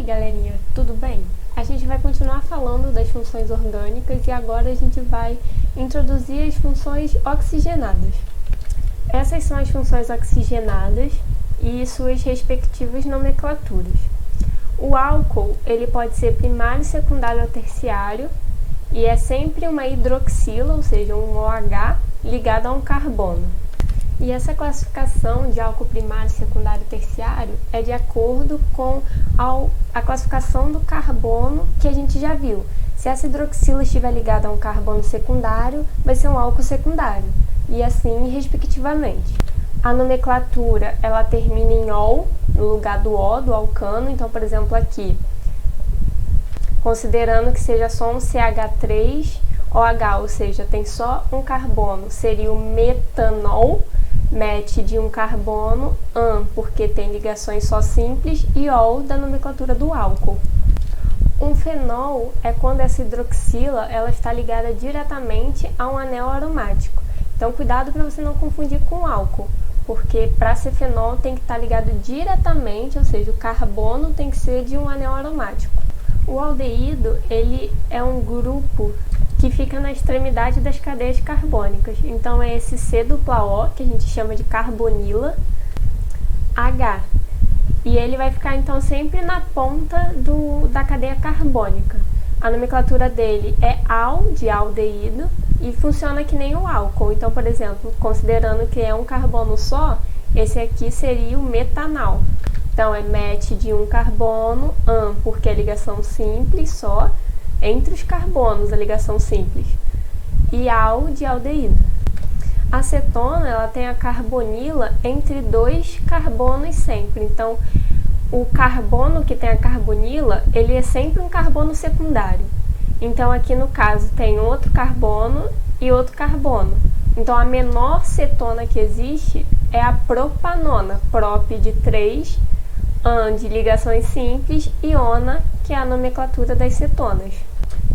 galerinha, tudo bem? A gente vai continuar falando das funções orgânicas e agora a gente vai introduzir as funções oxigenadas. Essas são as funções oxigenadas e suas respectivas nomenclaturas. O álcool, ele pode ser primário, secundário ou terciário e é sempre uma hidroxila, ou seja, um OH ligado a um carbono. E essa classificação de álcool primário, secundário e terciário é de acordo com a classificação do carbono que a gente já viu. Se essa hidroxila estiver ligada a um carbono secundário, vai ser um álcool secundário, e assim respectivamente. A nomenclatura, ela termina em ol, no lugar do O, do alcano. Então, por exemplo, aqui, considerando que seja só um CH3OH, ou seja, tem só um carbono, seria o metanol, met de um carbono, an, porque tem ligações só simples, e ol da nomenclatura do álcool. Um fenol é quando essa hidroxila ela está ligada diretamente a um anel aromático. Então, cuidado para você não confundir com álcool, porque para ser fenol tem que estar ligado diretamente, ou seja, o carbono tem que ser de um anel aromático. O aldeído, ele é um grupo que fica na extremidade das cadeias carbônicas. Então, é esse C-O, que a gente chama de carbonila, H. E ele vai ficar, então, sempre na ponta da cadeia carbônica. A nomenclatura dele é al, de aldeído, e funciona que nem o álcool. Então, por exemplo, considerando que é um carbono só, esse aqui seria o metanal. Então, é met de um carbono, an, porque é ligação simples só, entre os carbonos, a ligação simples, e al de aldeído. A cetona, ela tem a carbonila entre dois carbonos sempre. Então, o carbono que tem a carbonila, ele é sempre um carbono secundário. Então, aqui no caso, tem outro carbono e outro carbono. Então, a menor cetona que existe é a propanona, prop de 3, an de ligações simples e ona, que é a nomenclatura das cetonas.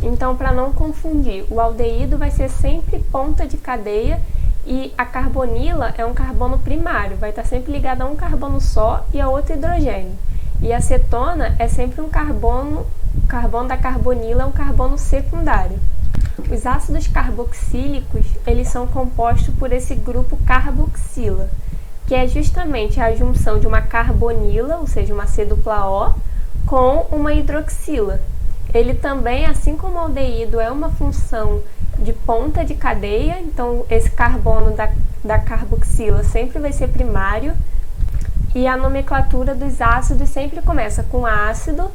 Então, para não confundir, o aldeído vai ser sempre ponta de cadeia e a carbonila é um carbono primário, vai estar sempre ligado a um carbono só e a outro hidrogênio. E a cetona é sempre um carbono da carbonila é um carbono secundário. Os ácidos carboxílicos, eles são compostos por esse grupo carboxila, que é justamente a junção de uma carbonila, ou seja, uma C-O, com uma hidroxila. Ele também, assim como o aldeído, é uma função de ponta de cadeia, então esse carbono da carboxila sempre vai ser primário, e a nomenclatura dos ácidos sempre começa com ácido,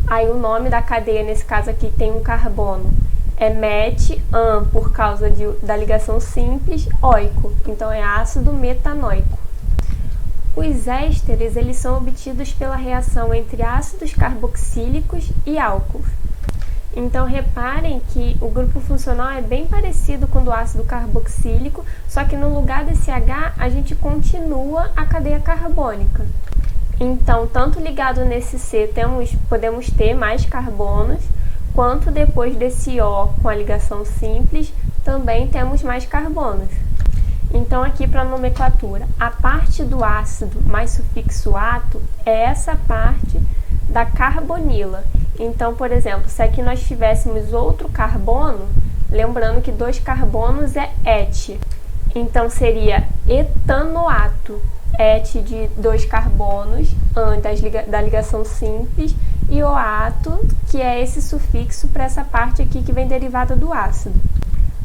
aí o nome da cadeia, nesse caso aqui, tem um carbono, é met, an, por causa da ligação simples, oico, então é ácido metanoico. Os ésteres, eles são obtidos pela reação entre ácidos carboxílicos e álcools. Então, reparem que o grupo funcional é bem parecido com o do ácido carboxílico, só que no lugar desse H, a gente continua a cadeia carbônica. Então, tanto ligado nesse C, podemos ter mais carbonos, quanto depois desse O com a ligação simples, também temos mais carbonos. Então, aqui para a nomenclatura, a parte do ácido mais sufixo ato é essa parte da carbonila. Então, por exemplo, se aqui nós tivéssemos outro carbono, lembrando que 2 carbonos é et, então seria etanoato, et de 2 carbonos, an da ligação simples, e oato, que é esse sufixo para essa parte aqui que vem derivada do ácido,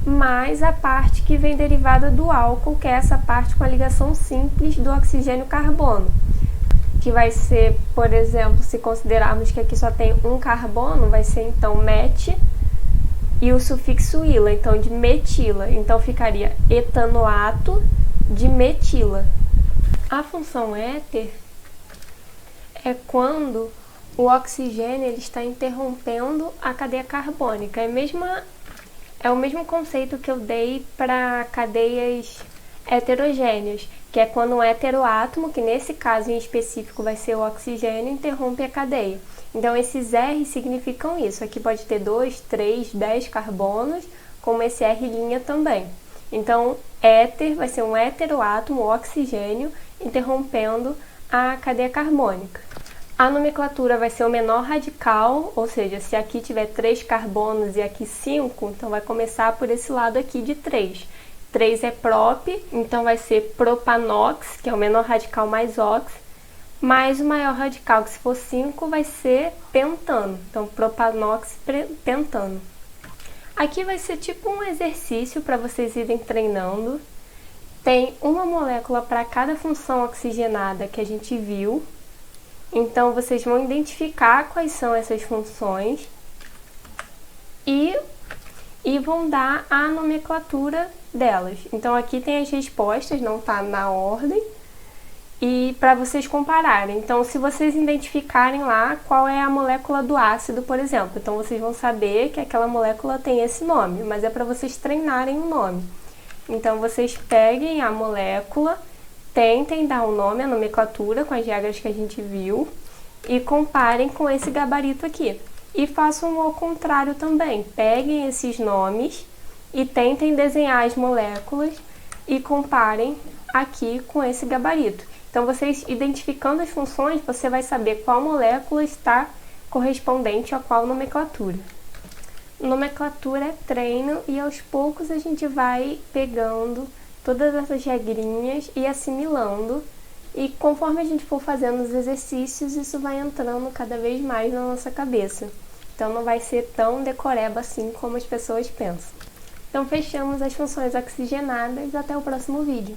mais a parte que vem derivada do álcool, que é essa parte com a ligação simples do oxigênio-carbono, que vai ser, por exemplo, se considerarmos que aqui só tem um carbono, vai ser então met e o sufixo ila, então de metila, então ficaria etanoato de metila. A função éter é quando o oxigênio ele está interrompendo a cadeia carbônica. É o mesmo conceito que eu dei para cadeias heterogêneas, que é quando um heteroátomo, que nesse caso em específico vai ser o oxigênio, interrompe a cadeia. Então, esses R significam isso. Aqui pode ter 2, 3, 10 carbonos, como esse R' também. Então, éter vai ser um heteroátomo, o oxigênio, interrompendo a cadeia carbônica. A nomenclatura vai ser o menor radical, ou seja, se aqui tiver 3 carbonos e aqui 5, então vai começar por esse lado aqui de 3. 3 é prop, então vai ser propanox, que é o menor radical mais ox, mais o maior radical, que se for 5, vai ser pentano. Então, propanox pentano. Aqui vai ser tipo um exercício para vocês irem treinando. Tem uma molécula para cada função oxigenada que a gente viu. Então, vocês vão identificar quais são essas funções e vão dar a nomenclatura delas. Então, aqui tem as respostas, não está na ordem, e para vocês compararem. Então, se vocês identificarem lá qual é a molécula do ácido, por exemplo, então vocês vão saber que aquela molécula tem esse nome, mas é para vocês treinarem o nome. Então, vocês peguem a molécula, tentem dar um nome, a nomenclatura, com as regras que a gente viu, e comparem com esse gabarito aqui. E façam ao contrário também. Peguem esses nomes e tentem desenhar as moléculas e comparem aqui com esse gabarito. Então, vocês identificando as funções, você vai saber qual molécula está correspondente a qual nomenclatura. Nomenclatura é treino e aos poucos a gente vai pegando todas essas regrinhas e assimilando. E conforme a gente for fazendo os exercícios, isso vai entrando cada vez mais na nossa cabeça. Então não vai ser tão decoreba assim como as pessoas pensam. Então fechamos as funções oxigenadas. Até o próximo vídeo.